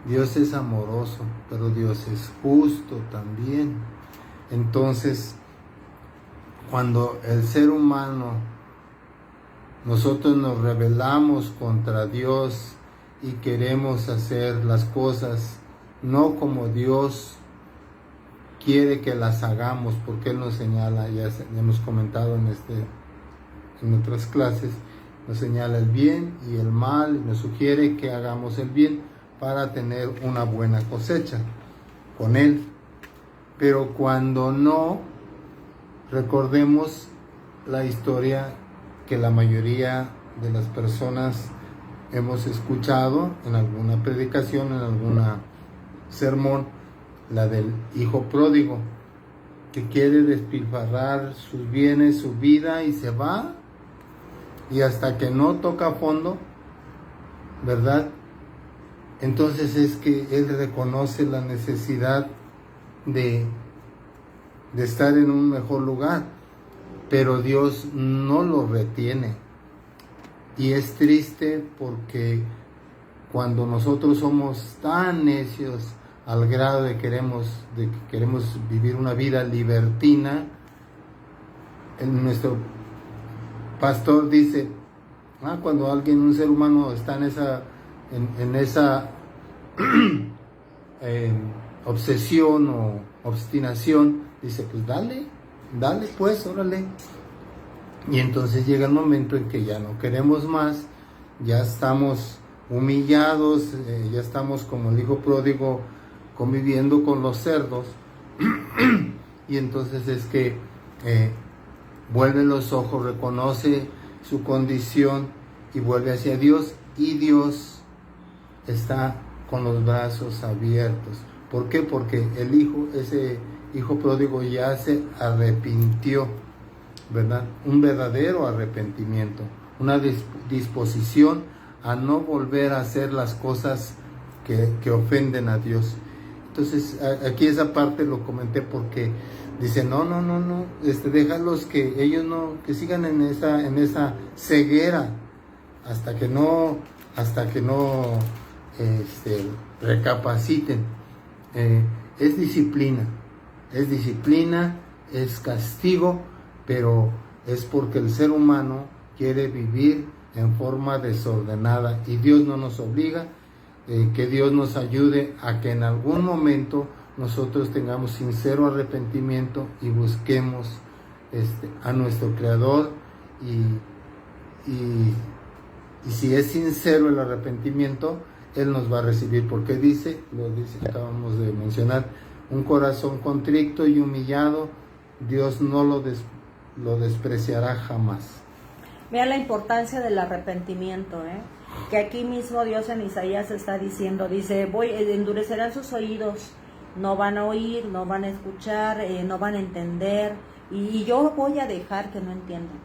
Dios es amoroso, pero Dios es justo también. Entonces, cuando el ser humano, nosotros nos rebelamos contra Dios y queremos hacer las cosas no como Dios quiere que las hagamos, porque Él nos señala, ya hemos comentado en otras clases, nos señala el bien y el mal, y nos sugiere que hagamos el bien para tener una buena cosecha con Él. Pero cuando no, recordemos la historia que la mayoría de las personas hemos escuchado en alguna predicación, en alguna sermón, la del hijo pródigo, que quiere despilfarrar sus bienes, su vida, y se va, y hasta que no toca fondo, ¿verdad? Entonces es que él reconoce la necesidad de estar en un mejor lugar, pero Dios no lo retiene. Y es triste porque cuando nosotros somos tan necios al grado de que queremos vivir una vida libertina, nuestro pastor dice, cuando un ser humano está en esa obsesión o obstinación, dice, pues dale pues, órale. Y entonces llega el momento en que ya no queremos más, ya estamos humillados, ya estamos como el hijo pródigo conviviendo con los cerdos, y entonces es que vuelve los ojos, reconoce su condición y vuelve hacia Dios, y Dios está con los brazos abiertos. ¿Por qué? Porque ese hijo pródigo ya se arrepintió, ¿verdad? Un verdadero arrepentimiento, una disposición a no volver a hacer las cosas que ofenden a Dios. Entonces, aquí esa parte lo comenté porque dice, no, déjalos que ellos que sigan en esa ceguera hasta que no recapaciten. Es disciplina, es castigo, pero es porque el ser humano quiere vivir en forma desordenada, y Dios no nos obliga. Que Dios nos ayude a que en algún momento nosotros tengamos sincero arrepentimiento y busquemos a nuestro Creador, y si es sincero el arrepentimiento, Él nos va a recibir, porque acabamos de mencionar, un corazón contrito y humillado, Dios no lo despreciará jamás. Vean la importancia del arrepentimiento, que aquí mismo Dios en Isaías está diciendo, dice, endurecerán sus oídos, no van a oír, no van a escuchar, no van a entender, y yo voy a dejar que no entiendan.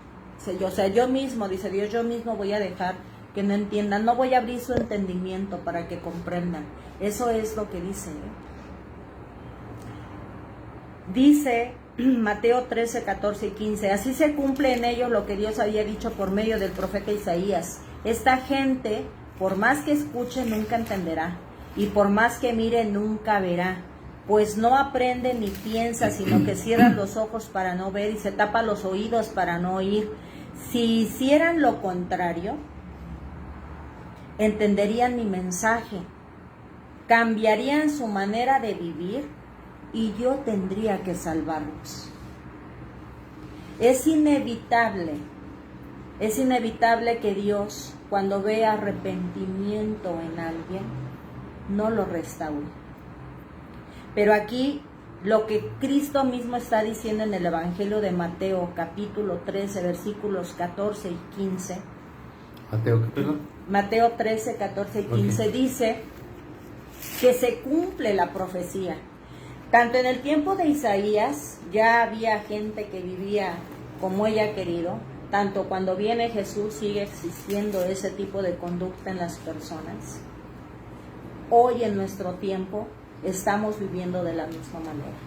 Yo mismo, dice Dios, yo mismo voy a dejar que no entiendan, no voy a abrir su entendimiento para que comprendan. Eso es lo que dice. Dice Mateo 13, 14 y 15. Así se cumple en ellos lo que Dios había dicho por medio del profeta Isaías. Esta gente, por más que escuche, nunca entenderá, y por más que mire, nunca verá, pues no aprende ni piensa, sino que cierran los ojos para no ver y se tapa los oídos para no oír. Si hicieran lo contrario, entenderían mi mensaje, cambiarían su manera de vivir y yo tendría que salvarlos. Es inevitable que Dios, cuando ve arrepentimiento en alguien, no lo restaure. Pero aquí lo que Cristo mismo está diciendo en el Evangelio de Mateo, capítulo 13, versículos 14 y 15. Mateo, ¿qué perdón? Mateo 13, 14 y 15 dice que se cumple la profecía. Tanto en el tiempo de Isaías ya había gente que vivía como ella querido, tanto cuando viene Jesús sigue existiendo ese tipo de conducta en las personas. Hoy en nuestro tiempo estamos viviendo de la misma manera.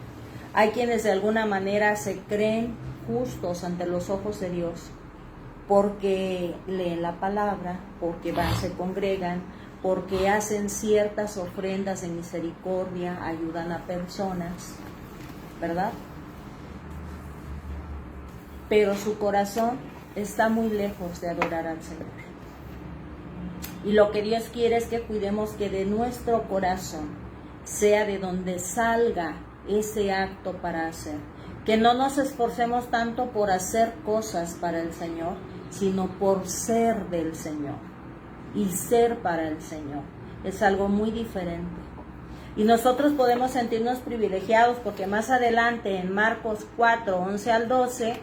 Hay quienes de alguna manera se creen justos ante los ojos de Dios porque leen la palabra, porque van, se congregan, porque hacen ciertas ofrendas de misericordia, ayudan a personas, ¿verdad? Pero su corazón está muy lejos de adorar al Señor. Y lo que Dios quiere es que cuidemos que de nuestro corazón sea de donde salga ese acto para hacer. Que no nos esforcemos tanto por hacer cosas para el Señor, sino por ser del Señor. Y ser para el Señor es algo muy diferente. Y nosotros podemos sentirnos privilegiados porque más adelante en Marcos 4, 11 al 12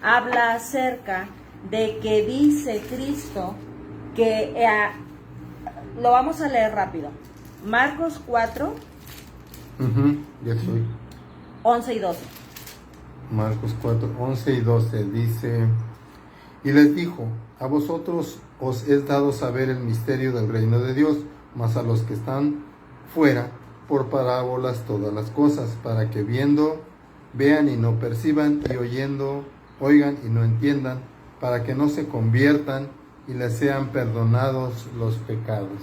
habla acerca de que dice Cristo que lo vamos a leer rápido. Marcos 4 ya estoy. 11 y 12. Marcos 4, 11 y 12 dice: y les dijo: a vosotros os es dado saber el misterio del reino de Dios, mas a los que están fuera, por parábolas todas las cosas, para que viendo, vean y no perciban, y oyendo, oigan y no entiendan, para que no se conviertan y les sean perdonados los pecados.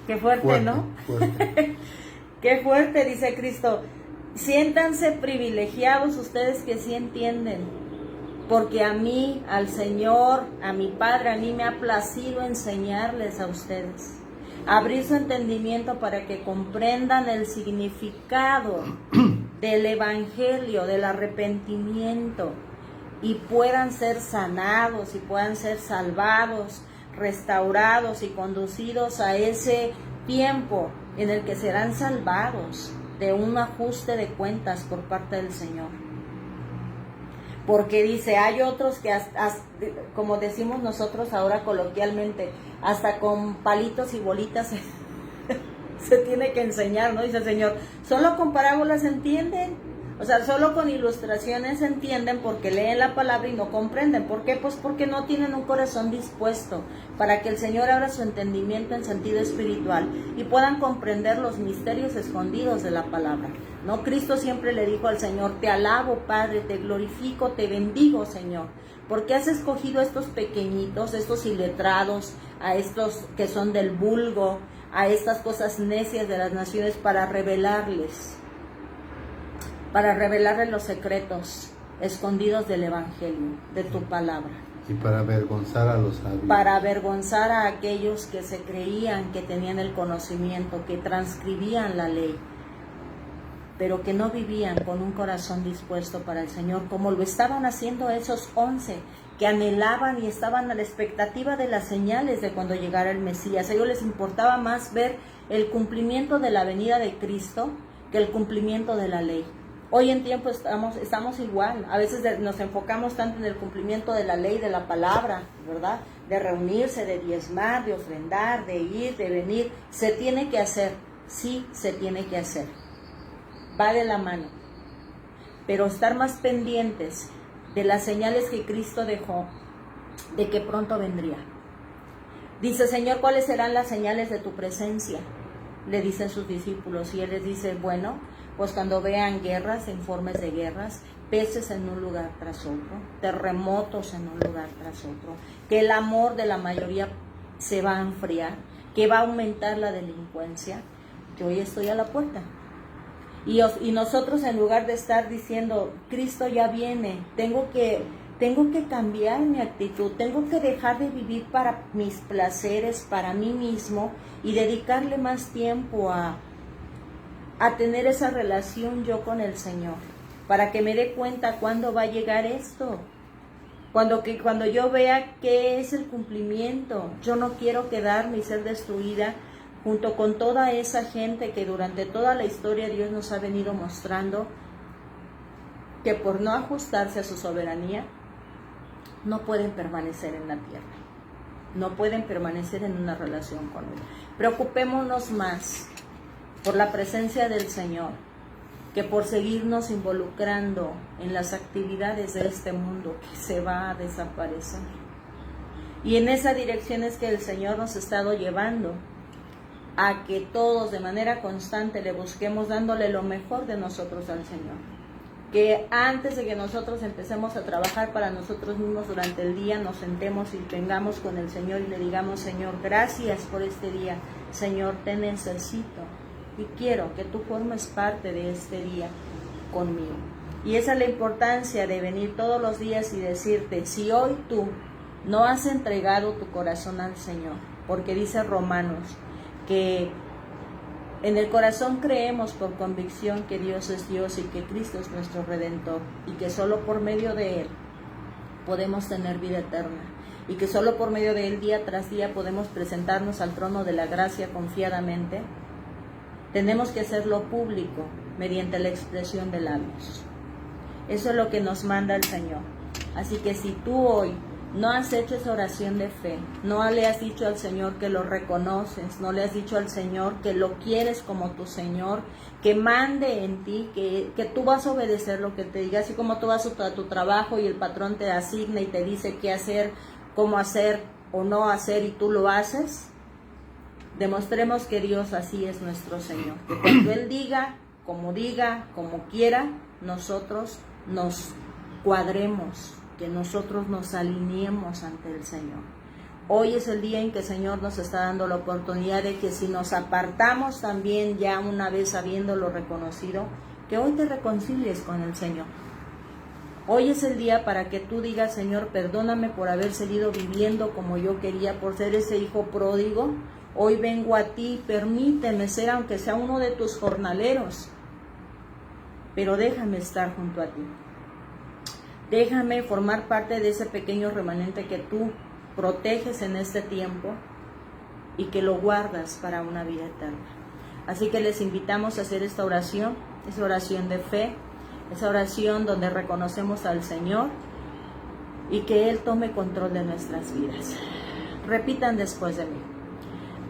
Qué fuerte, ¿no? Fuerte. Qué fuerte, dice Cristo. Siéntanse privilegiados ustedes que sí entienden, porque a mí, al Señor, a mi Padre, a mí me ha placido enseñarles a ustedes, abrir su entendimiento para que comprendan el significado del Evangelio, del arrepentimiento, y puedan ser sanados y puedan ser salvados, restaurados y conducidos a ese tiempo en el que serán salvados de un ajuste de cuentas por parte del Señor. Porque dice, hay otros que, como decimos nosotros ahora coloquialmente, hasta con palitos y bolitas se tiene que enseñar, ¿no? Dice el Señor, solo con parábolas entienden. O sea, solo con ilustraciones entienden porque leen la palabra y no comprenden. ¿Por qué? Pues porque no tienen un corazón dispuesto para que el Señor abra su entendimiento en sentido espiritual y puedan comprender los misterios escondidos de la palabra. No, Cristo siempre le dijo al Señor, te alabo, Padre, te glorifico, te bendigo, Señor, porque has escogido a estos pequeñitos, estos iletrados, a estos que son del vulgo, a estas cosas necias de las naciones para revelarles los secretos escondidos del Evangelio, de tu palabra. Y para avergonzar a los sabios. Para avergonzar a aquellos que se creían que tenían el conocimiento, que transcribían la ley, pero que no vivían con un corazón dispuesto para el Señor, como lo estaban haciendo esos 11, que anhelaban y estaban a la expectativa de las señales de cuando llegara el Mesías. A ellos les importaba más ver el cumplimiento de la venida de Cristo que el cumplimiento de la ley. Hoy en tiempo estamos igual, a veces nos enfocamos tanto en el cumplimiento de la ley, de la palabra, ¿verdad? De reunirse, de diezmar, de ofrendar, de ir, de venir. Se tiene que hacer, sí se tiene que hacer, va de la mano, pero estar más pendientes de las señales que Cristo dejó, de que pronto vendría. Dice, Señor, ¿cuáles serán las señales de tu presencia? Le dicen sus discípulos, y Él les dice, bueno, pues cuando vean guerras, informes de guerras, peces en un lugar tras otro, terremotos en un lugar tras otro, que el amor de la mayoría se va a enfriar, que va a aumentar la delincuencia, que hoy estoy a la puerta. Y nosotros, en lugar de estar diciendo, Cristo ya viene, tengo que cambiar mi actitud, tengo que dejar de vivir para mis placeres, para mí mismo, y dedicarle más tiempo a tener esa relación yo con el Señor, para que me dé cuenta cuándo va a llegar esto. Cuando yo vea qué es el cumplimiento, yo no quiero quedarme y ser destruida junto con toda esa gente que durante toda la historia Dios nos ha venido mostrando que por no ajustarse a su soberanía, no pueden permanecer en la tierra, no pueden permanecer en una relación con Él. Preocupémonos más por la presencia del Señor que por seguirnos involucrando en las actividades de este mundo que se va a desaparecer. Y en esa dirección es que el Señor nos ha estado llevando, a que todos de manera constante le busquemos dándole lo mejor de nosotros al Señor. Que antes de que nosotros empecemos a trabajar para nosotros mismos durante el día, nos sentemos y vengamos con el Señor y le digamos, Señor, gracias por este día. Señor, te necesito y quiero que tú formes parte de este día conmigo. Y esa es la importancia de venir todos los días y decirte, si hoy tú no has entregado tu corazón al Señor, porque dice Romanos que en el corazón creemos por convicción que Dios es Dios y que Cristo es nuestro Redentor, y que solo por medio de Él podemos tener vida eterna, y que solo por medio de Él día tras día podemos presentarnos al trono de la gracia confiadamente. Tenemos que hacerlo público mediante la expresión de labios. Eso es lo que nos manda el Señor. Así que si tú hoy no has hecho esa oración de fe, no le has dicho al Señor que lo reconoces, no le has dicho al Señor que lo quieres como tu Señor, que mande en ti, que tú vas a obedecer lo que te diga, así como tú vas a tu trabajo y el patrón te asigna y te dice qué hacer, cómo hacer o no hacer y tú lo haces. Demostremos que Dios así es nuestro Señor, que cuando Él diga, como quiera, nosotros nos cuadremos, que nosotros nos alineemos ante el Señor. Hoy es el día en que el Señor nos está dando la oportunidad de que si nos apartamos también, ya una vez habiéndolo reconocido, que hoy te reconcilies con el Señor. Hoy es el día para que tú digas, Señor, perdóname por haber seguido viviendo como yo quería, por ser ese hijo pródigo. Hoy vengo a ti, permíteme ser, aunque sea uno de tus jornaleros, pero déjame estar junto a ti. Déjame formar parte de ese pequeño remanente que tú proteges en este tiempo y que lo guardas para una vida eterna. Así que les invitamos a hacer esta oración, esa oración de fe, esa oración donde reconocemos al Señor y que Él tome control de nuestras vidas. Repitan después de mí.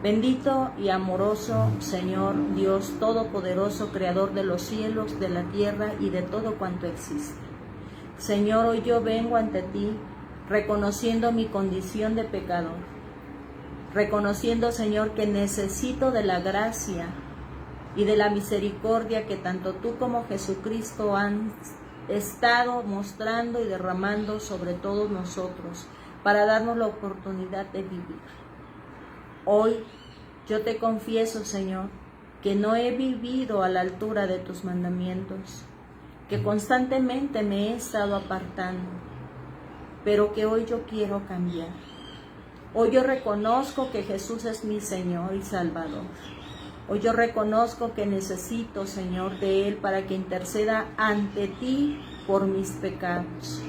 Bendito y amoroso Señor, Dios Todopoderoso, Creador de los cielos, de la tierra y de todo cuanto existe. Señor, hoy yo vengo ante ti reconociendo mi condición de pecador, reconociendo, Señor, que necesito de la gracia y de la misericordia que tanto tú como Jesucristo han estado mostrando y derramando sobre todos nosotros para darnos la oportunidad de vivir. Hoy yo te confieso, Señor, que no he vivido a la altura de tus mandamientos, que constantemente me he estado apartando, pero que hoy yo quiero cambiar. Hoy yo reconozco que Jesús es mi Señor y Salvador. Hoy yo reconozco que necesito, Señor, de Él para que interceda ante ti por mis pecados.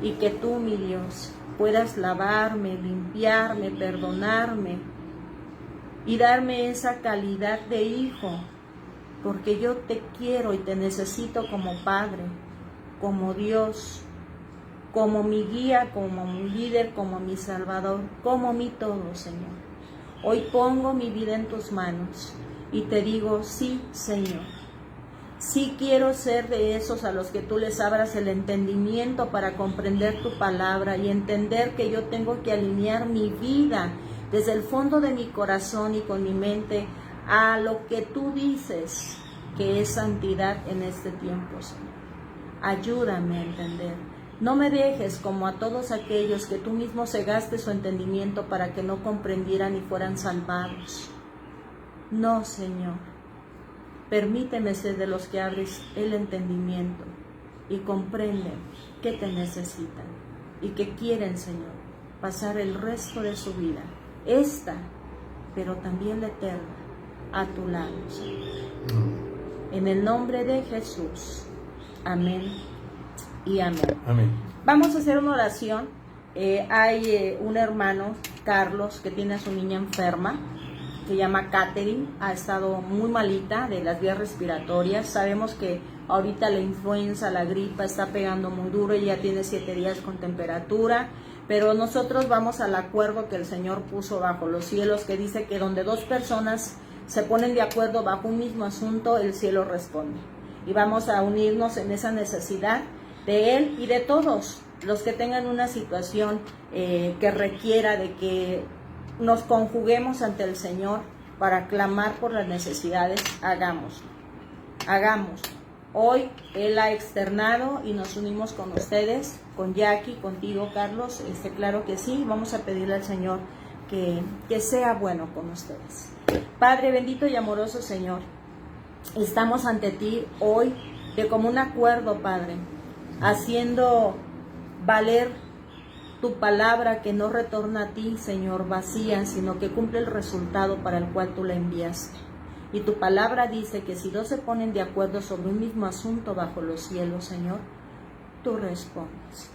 Y que tú, mi Dios, puedas lavarme, limpiarme, perdonarme y darme esa calidad de hijo, porque yo te quiero y te necesito como Padre, como Dios, como mi guía, como mi líder, como mi Salvador, como mi todo, Señor. Hoy pongo mi vida en tus manos y te digo, sí, Señor. Sí quiero ser de esos a los que tú les abras el entendimiento para comprender tu palabra y entender que yo tengo que alinear mi vida desde el fondo de mi corazón y con mi mente a lo que tú dices, que es santidad en este tiempo, Señor. Ayúdame a entender. No me dejes como a todos aquellos que tú mismo cegaste su entendimiento para que no comprendieran y fueran salvados. No, Señor. Permíteme ser de los que abres el entendimiento y comprenden que te necesitan y que quieren, Señor, pasar el resto de su vida, esta, pero también la eterna, a tu lado, Señor. En el nombre de Jesús. Amén y amén. Amén. Vamos a hacer una oración. Hay un hermano, Carlos, que tiene a su niña enferma, se llama Catherine, ha estado muy malita de las vías respiratorias. Sabemos que ahorita la influenza, la gripa está pegando muy duro, ella tiene 7 días con temperatura, pero nosotros vamos al acuerdo que el Señor puso bajo los cielos, que dice que donde 2 personas se ponen de acuerdo bajo un mismo asunto, el cielo responde. Y vamos a unirnos en esa necesidad de Él y de todos los que tengan una situación que requiera de que nos conjuguemos ante el Señor para clamar por las necesidades. Hagámoslo. Hoy Él ha externado y nos unimos con ustedes, con Jackie, contigo, Carlos. Claro que sí, vamos a pedirle al Señor que sea bueno con ustedes. Padre bendito y amoroso Señor, estamos ante ti hoy de común acuerdo, Padre, haciendo valer tu palabra que no retorna a ti, Señor, vacía, sino que cumple el resultado para el cual tú la enviaste. Y tu palabra dice que si 2 se ponen de acuerdo sobre un mismo asunto bajo los cielos, Señor, tú respondes.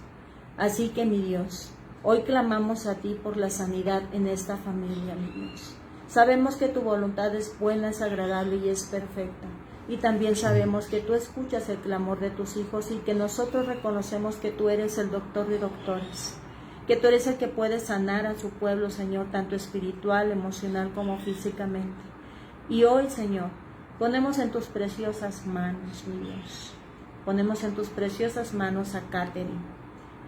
Así que, mi Dios, hoy clamamos a ti por la sanidad en esta familia, mi Dios. Sabemos que tu voluntad es buena, es agradable y es perfecta. Y también sabemos que tú escuchas el clamor de tus hijos y que nosotros reconocemos que tú eres el doctor de doctores, que tú eres el que puede sanar a su pueblo, Señor, tanto espiritual, emocional como físicamente. Y hoy, Señor, ponemos en tus preciosas manos, mi Dios, ponemos en tus preciosas manos a Catherine.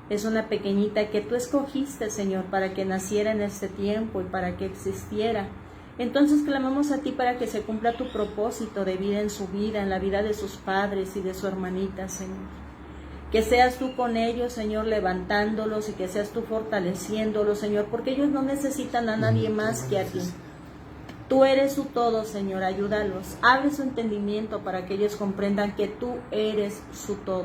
Es una pequeñita que tú escogiste, Señor, para que naciera en este tiempo y para que existiera. Entonces clamamos a ti para que se cumpla tu propósito de vida en su vida, en la vida de sus padres y de su hermanita, Señor. Que seas tú con ellos, Señor, levantándolos y que seas tú fortaleciéndolos, Señor, porque ellos no necesitan a nadie más que a ti. Tú eres su todo, Señor, ayúdalos. Abre su entendimiento para que ellos comprendan que tú eres su todo.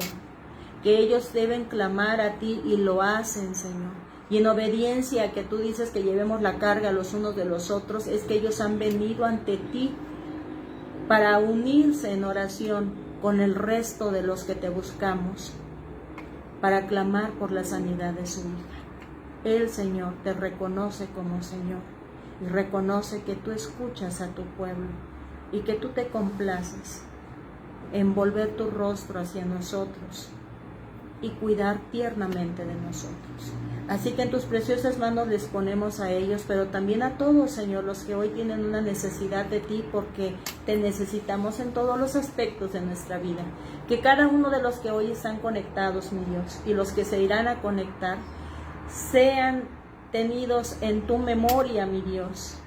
Que ellos deben clamar a ti y lo hacen, Señor. Y en obediencia a que tú dices que llevemos la carga los unos de los otros, es que ellos han venido ante ti para unirse en oración con el resto de los que te buscamos, para clamar por la sanidad de su hija. El Señor te reconoce como Señor y reconoce que tú escuchas a tu pueblo y que tú te complaces en volver tu rostro hacia nosotros y cuidar tiernamente de nosotros. Así que en tus preciosas manos les ponemos a ellos, pero también a todos, Señor, los que hoy tienen una necesidad de ti, porque te necesitamos en todos los aspectos de nuestra vida. Que cada uno de los que hoy están conectados, mi Dios, y los que se irán a conectar, sean tenidos en tu memoria, mi Dios,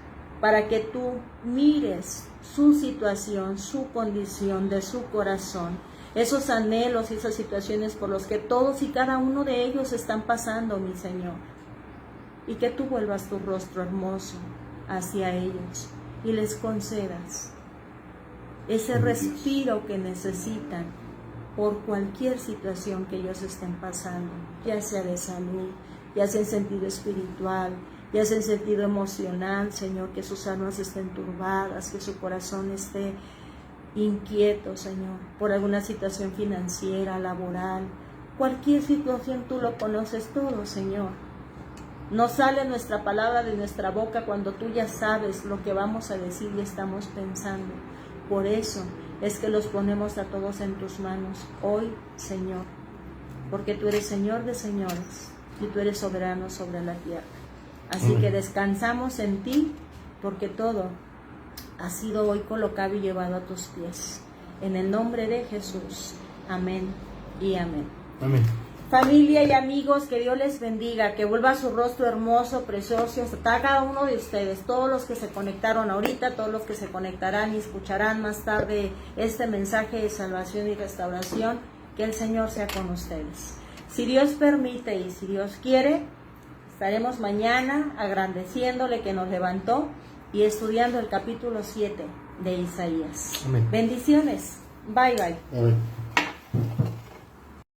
para que tú mires su situación, su condición de su corazón, esos anhelos y esas situaciones por los que todos y cada uno de ellos están pasando, mi Señor. Y que tú vuelvas tu rostro hermoso hacia ellos y les concedas ese respiro que necesitan por cualquier situación que ellos estén pasando, ya sea de salud, ya sea en sentido espiritual, ya sea en sentido emocional, Señor, que sus almas estén turbadas, que su corazón esté inquieto, Señor, por alguna situación financiera, laboral, cualquier situación tú lo conoces todo, Señor. No sale nuestra palabra de nuestra boca cuando tú ya sabes lo que vamos a decir y estamos pensando. Por eso es que los ponemos a todos en tus manos hoy, Señor, porque tú eres Señor de señores y tú eres soberano sobre la tierra. Así que descansamos en ti, porque todo ha sido hoy colocado y llevado a tus pies. En el nombre de Jesús. Amén y amén. Amén. Familia y amigos, que Dios les bendiga, que vuelva su rostro hermoso, precioso, hasta cada uno de ustedes, todos los que se conectaron ahorita, todos los que se conectarán y escucharán más tarde este mensaje de salvación y restauración, que el Señor sea con ustedes. Si Dios permite y si Dios quiere, estaremos mañana agradeciéndole que nos levantó y estudiando el capítulo 7 de Isaías. Amén. Bendiciones. Bye, bye. Amén.